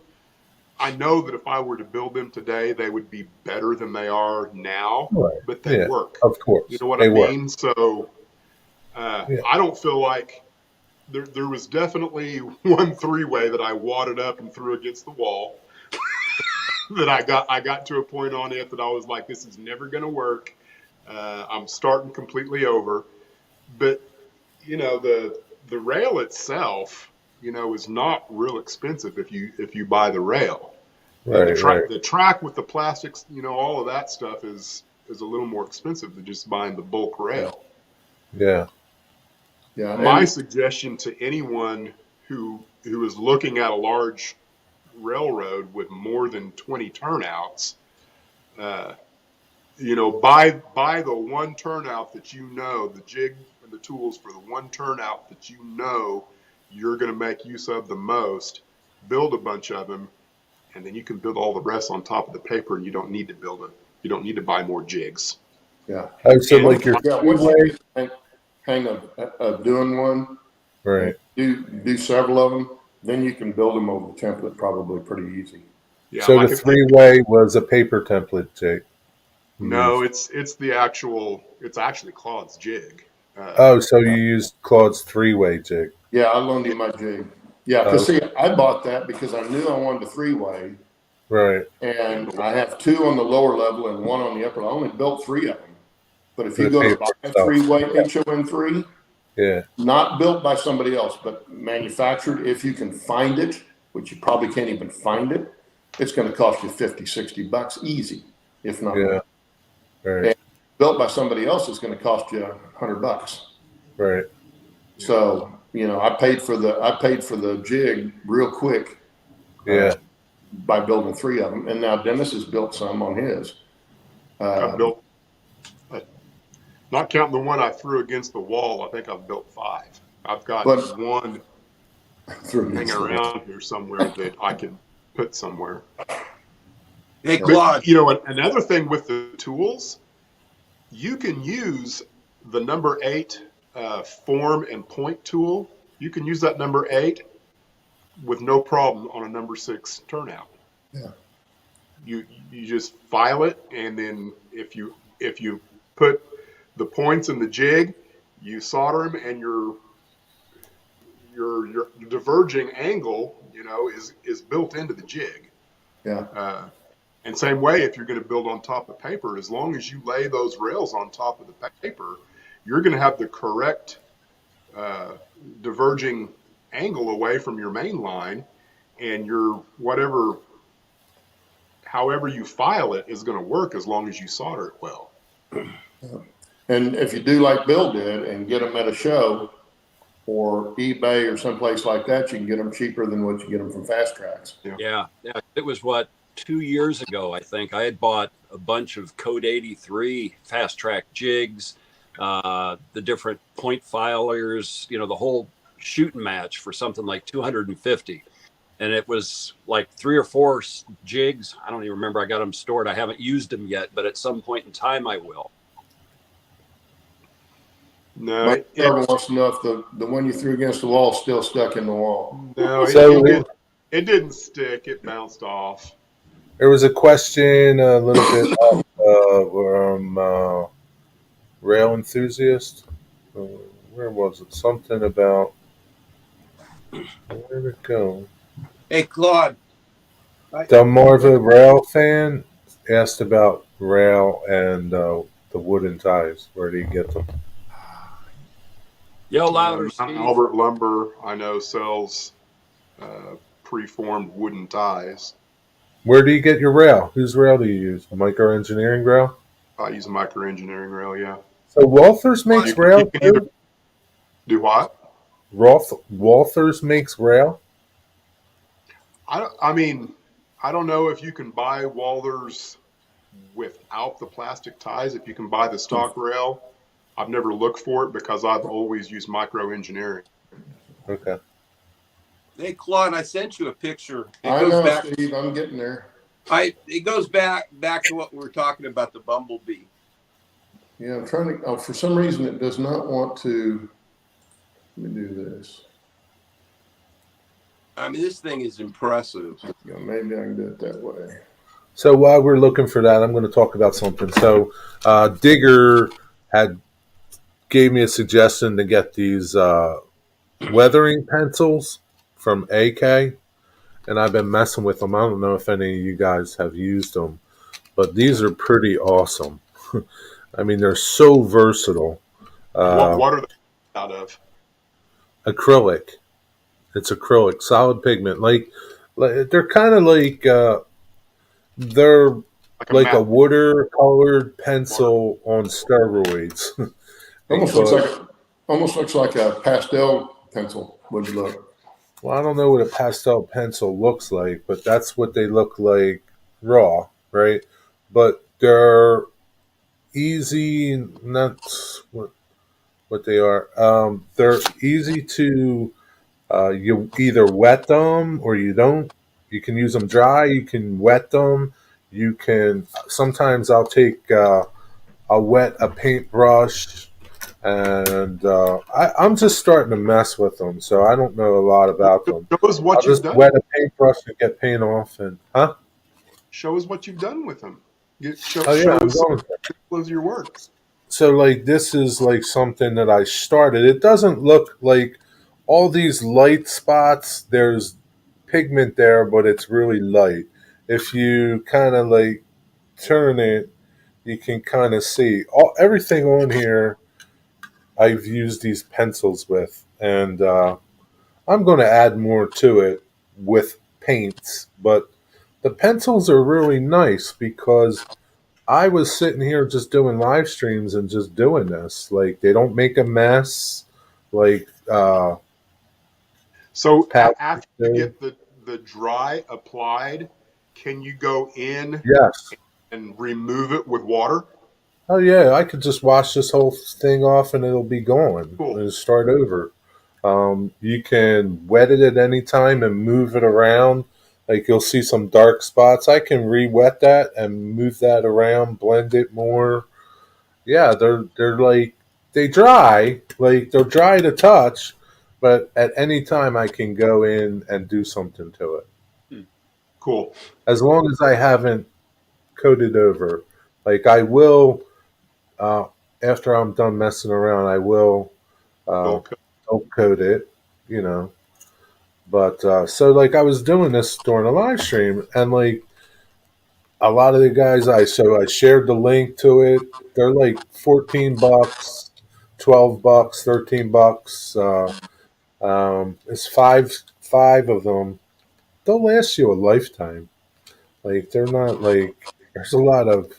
I know that if I were to build them today, they would be better than they are now. Right. But they work. Of course. You know what I mean? So I don't feel like there was definitely one 3-way that I wadded up and threw against the wall. that I got to a point on it that I was like, this is never going to work. I'm starting completely over. But the rail itself, is not real expensive if you buy the rail. Right, right. The track with the plastics, all of that stuff is a little more expensive than just buying the bulk rail. Yeah. Yeah. My suggestion to anyone who is looking at a large railroad with more than 20 turnouts, buy the one turnout that the jig and the tools for the one turnout that you're going to make use of the most. Build a bunch of them, and then you can build all the rest on top of the paper, and you don't need to buy more jigs. Yeah. So like your once you hang of doing one, right. Do several of them, then you can build them over the template probably pretty easy. Yeah, so the three-way was a paper template jig. No, it's actually Claude's jig. So you used Claude's three-way jig. Yeah, I loaned him my jig. Yeah, because see, I bought that because I knew I wanted a three-way. Right. And I have two on the lower level and one on the upper. I only built three of them. But if you go to buy a three-way HON3, yeah, not built by somebody else, but manufactured, if you can find it, which you probably can't even find it, it's going to cost you $50-$60 easy, if not more. Right. And built by somebody else is going to cost you $100. Right. So, I paid for the jig real quick. Yeah. By building three of them, and now Dennis has built some on his. I've built, not counting the one I threw against the wall, I think I've built 5. I've got one hanging around here somewhere that I could put somewhere. Hey, Claude. But, another thing with the tools, you can use the number 8 form and point tool. You can use that number 8 with no problem on a number 6 turnout. Yeah. You just file it, and then if you put the points in the jig, you solder them, and your diverging angle, is built into the jig. Yeah. And same way, if you're going to build on top of paper, as long as you lay those rails on top of the paper, you're going to have the correct diverging angle away from your main line, and your however you file it is going to work as long as you solder it well. And if you do like Bill did and get them at a show or eBay or someplace like that, you can get them cheaper than what you get them from Fast Tracks. Yeah. It was 2 years ago, I think. I had bought a bunch of Code 83 Fast Track jigs, the different point filers, the whole shooting match for something like $250, and it was like 3 or 4 jigs. I don't even remember. I got them stored. I haven't used them yet, but at some point in time I will. No, My brother wants to know if the one you threw against the wall is still stuck in the wall. No, it didn't stick. It bounced off. There was a question a little bit from Rail Enthusiast. Where was it? Something about where'd it go? Hey, Claude. Delmarva Rail fan asked about rail and the wooden ties. Where do you get them? Yell louder, Steve. Albert Lumber, I know, sells preformed wooden ties. Where do you get your rail? Whose rail do you use? Micro Engineering rail? I use a Micro Engineering rail, yeah. So Walthers makes rail too? Do what? Walthers makes rail? I mean, I don't know if you can buy Walthers without the plastic ties. If you can buy the stock rail, I've never looked for it because I've always used Micro Engineering. Okay. Hey, Claude, I sent you a picture. Steve, I'm getting there. It goes back to what we were talking about, the Bumblebee. Yeah, I'm trying to. Oh, for some reason, it does not want to. Let me do this. I mean, this thing is impressive. Yeah, maybe I can do it that way. So while we're looking for that, I'm going to talk about something. So Digger gave me a suggestion to get these weathering pencils from AK, and I've been messing with them. I don't know if any of you guys have used them, but these are pretty awesome. I mean, they're so versatile. Uh, What are they out of? Acrylic. It's acrylic, solid pigment. Like they're kind of like they're Like a like a matte watercolored water. pencil on steroids. Almost looks Because, like a pastel pencil would look. well, I don't know what a pastel pencil looks like, but that's what they look like raw, right? But they're easy. Not what they are. They're easy to. You either wet them or you don't. You can use them dry. You can wet them. You can. Sometimes I'll wet a paintbrush, and I'm just starting to mess with them, so I don't know a lot about them. Show us I'll what you've just done. wet a paintbrush and get paint off, and Show us what you've done with them. Show oh yeah, I'm us some going. examples of your work. So like this is like something that I started. It doesn't look like all these light spots. There's pigment there, but it's really light. If you kind of like turn it, you can kind of see everything on here. I've used these pencils with, and I'm going to add more to it with paints. But the pencils are really nice because I was sitting here just doing live streams and just doing this. Like they don't make a mess. Like So Pat. after you get the dry applied, can you go in Yes. and remove it with water? Oh yeah, I could just wash this whole thing off and it'll be gone Cool. and start over. You can wet it at any time and move it around. Like you'll see some dark spots. I can re-wet that and move that around, blend it more. Yeah, they're like they dry, like they're dry to touch, but at any time I can go in and do something to it. Cool. As long as I haven't coated over. Like I will uh, after I'm done messing around, I will uh, Okay. coat it, you know. But so like I was doing this during a live stream, and like a lot of the guys, I shared the link to it. They're like $14, $12, $13. It's five of them. They'll last you a lifetime. Like they're not like there's a lot of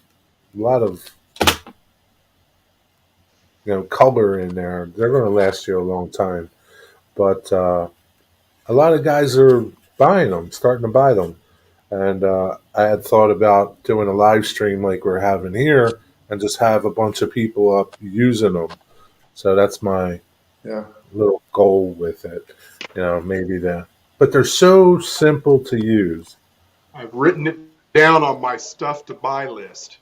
color in there. They're going to last you a long time. But a lot of guys are buying them, starting to buy them. And I had thought about doing a live stream like we're having here and just have a bunch of people up using them. So that's my Yeah. little goal with it. Maybe that. But they're so simple to use. I've written it down on my stuff to buy list.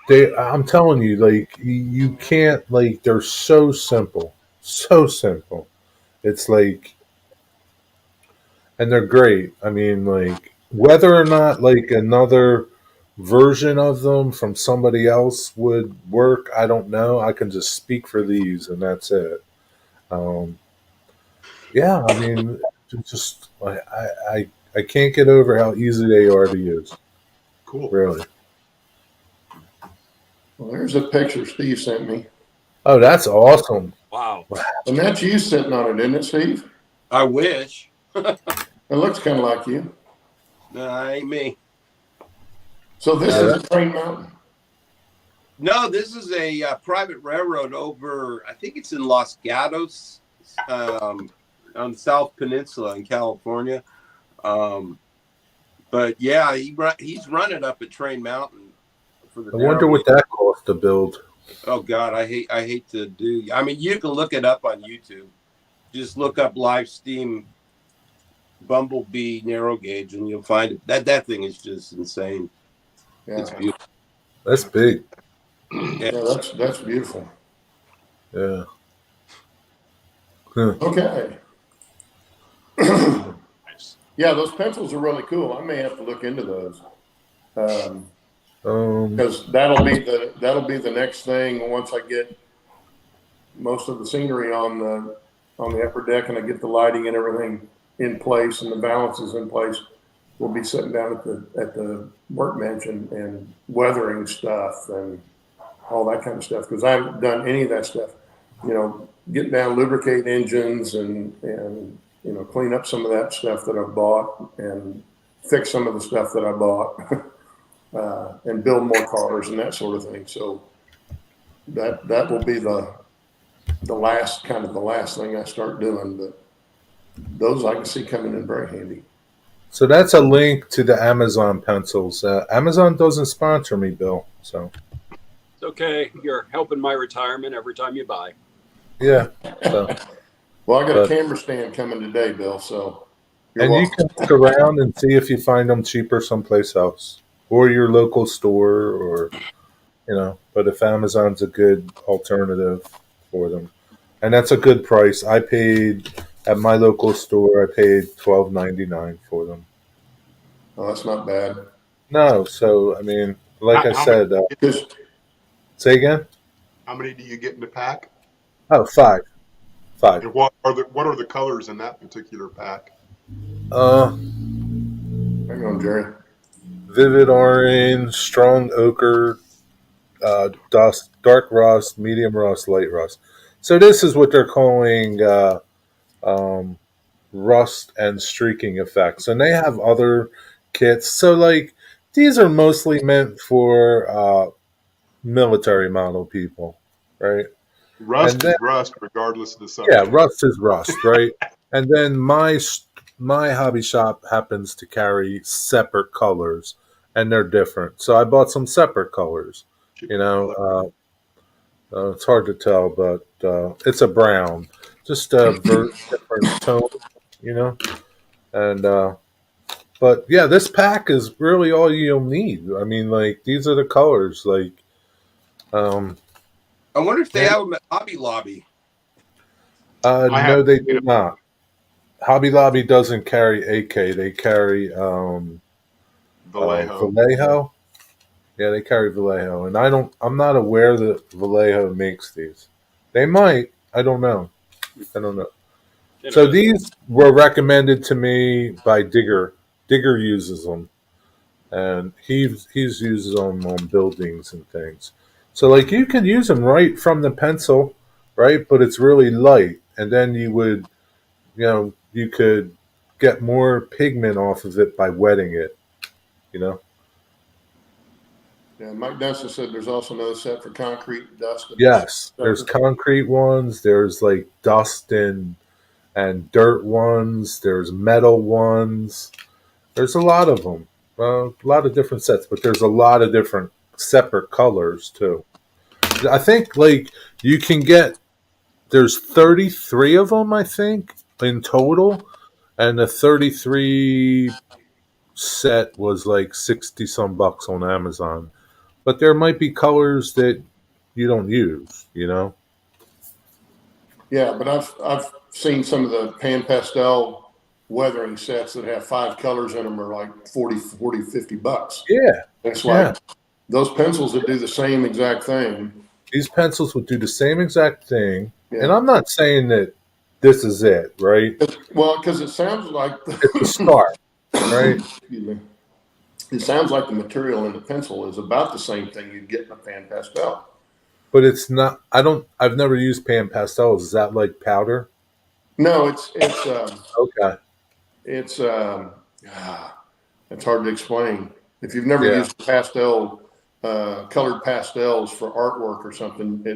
I'm telling you, like you can't like they're so simple, so simple. It's like, and they're great. I mean, like whether or not like another version of them from somebody else would work, I don't know. I can just speak for these, and that's it. Um, yeah, I mean, just I can't get over how easy they are to use. Cool. Really. Well, there's a picture Steve sent me. Oh, that's awesome. Wow. And that's you sitting on it, isn't it, Steve? I wish. It looks kind of like you. No, ain't me. So this is a Train Mountain. No, this is a private railroad over, I think it's in Los Gatos, on the South Peninsula in California. But yeah, he's running up at Train Mountain for the. I wonder what that cost to build. Oh God, I hate to do. I mean, you can look it up on YouTube. Just look up live steam Bumblebee narrow gauge, and you'll find it. That thing is just insane. Yeah. It's beautiful. That's big. Yeah, that's beautiful. Yeah. Okay. Yeah, those pencils are really cool. I may have to look into those. Because that'll be the next thing once I get most of the scenery on the upper deck and I get the lighting and everything in place and the balances in place. we'll be sitting down at the workbench and weathering stuff and all that kind of stuff, because I haven't done any of that stuff. You know, get down, lubricate engines and you know, clean up some of that stuff that I bought and fix some of the stuff that I bought and build more cars and that sort of thing. So that will be the last thing I start doing, but those I can see coming in very handy. So that's a link to the Amazon pencils. Amazon doesn't sponsor me, Bill. So It's okay. You're helping my retirement every time you buy. yeah. So, Well, I got a camera stand coming today, Bill. So and you can look around and see if you find them cheaper someplace else, or your local store, or you know. But if Amazon's a good alternative for them, and that's a good price. I paid at my local store. I paid $12.99 for them. Oh, that's not bad. No, so I mean, like I said, say again. How many do you get in the pack? Oh, five. And what are the colors in that particular pack? Hang on, Jerry. Vivid orange, strong ochre, dust, dark rust, medium rust, light rust. So this is what they're calling rust and streaking effects, and they have other kits. So like these are mostly meant for military model people, right? Rust is rust, regardless of the subject. Yeah, rust is rust, right? And then my hobby shop happens to carry separate colors, and they're different. So I bought some separate colors. You know, it's hard to tell, but it's a brown, just a different tone. You know, and but yeah, this pack is really all you'll need. I mean, like these are the colors. Like, I wonder if they have them at Hobby Lobby. no, they do not. Hobby Lobby doesn't carry AK. They carry Vallejo. Yeah, they carry Vallejo, and I'm not aware that Vallejo makes these. They might. I don't know. So these were recommended to me by Digger. Digger uses them, and he's uses them on buildings and things. So like you can use them right from the pencil, right? But it's really light, and then you would, you know, you could get more pigment off of it by wetting it, you know. Yeah, Mike Dunson said there's also another set for concrete, dust. Yes, there's concrete ones. There's like dust and dirt ones. There's metal ones. There's a lot of them. A lot of different sets, but there's a lot of different separate colors too. I think like you can get. There's 33 of them, I think, in total, and the 33 set was like 60 some bucks on Amazon. But there might be colors that you don't use, you know? Yeah, but I've seen some of the pan pastel weathering sets that have 5 colors in them are like 40, 50 bucks. Yeah. It's like those pencils that do the same exact thing. These pencils would do the same exact thing. Yeah. And I'm not saying that this is it, right? Well, because it sounds like it's a start, right? Excuse me. It sounds like the material in the pencil is about the same thing you'd get in a pan pastel. But it's not. I've never used pan pastels. Is that like powder? No, it's okay. It's hard to explain. If you've never used pastel, colored pastels for artwork or something,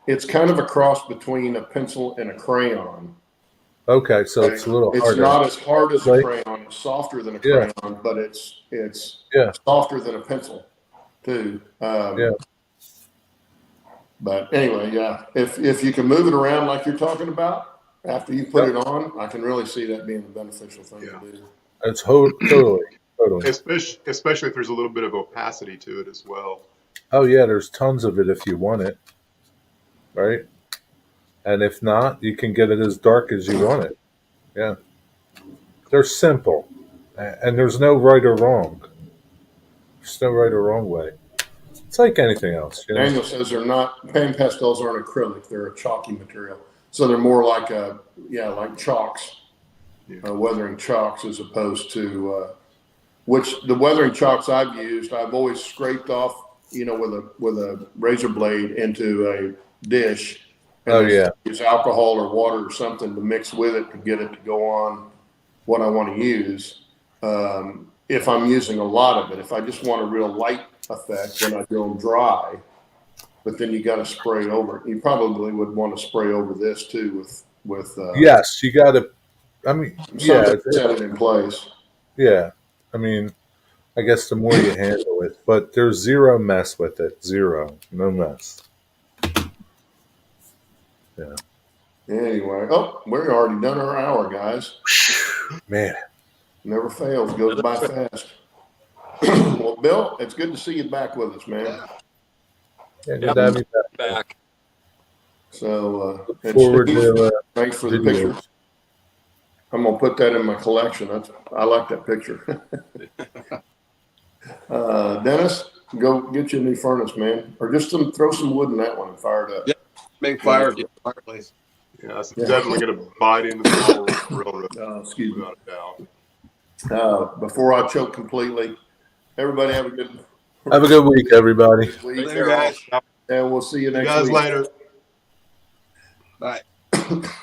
it's kind of a cross between a pencil and a crayon. Okay, so it's a little harder. It's not as hard as a crayon. It's softer than a crayon, but it's softer than a pencil too. But anyway, if you can move it around like you're talking about after you put it on, I can really see that being a beneficial thing to do. It's totally. Especially if there's a little bit of opacity to it as well. Oh yeah, there's tons of it if you want it, right? And if not, you can get it as dark as you want it. Yeah. They're simple. And there's no right or wrong. There's no right or wrong way. It's like anything else. You know? Daniel says pan pastels aren't acrylic. They're a chalky material. So they're more like like chalks, weathering chalks as opposed to which the weathering chalks I've used, I've always scraped off, with a razor blade into a dish. And Oh, then yeah. use alcohol or water or something to mix with it to get it to go on what I want to use. If I'm using a lot of it, if I just want a real light effect, then I go dry. But then you got to spray over it. You probably would want to spray over this too with Yes, you got to. I mean, yeah, something to set it in place. yeah. I mean, I guess the more you handle it, but there's zero mess with it. Zero, no mess. Yeah, Anyway, we're already done our hour, guys. man. Never fails, goes by fast. Well, Bill, it's good to see you back with us, man. Yeah, good to have you Back. So, Look and forward Steve, to thanks for the videos. picture. I'm gonna put that in my collection. I like that picture. Dennis, go get you a new furnace, man, or just throw some wood in that one and fire it up. Yeah. Make fireplace. Yeah, it's definitely going to bite into the railroad. Excuse me. Without a doubt. Before I choke completely, everybody have a good week, everybody. week, Later, guys. and we'll see you See you next guys week. later. Bye.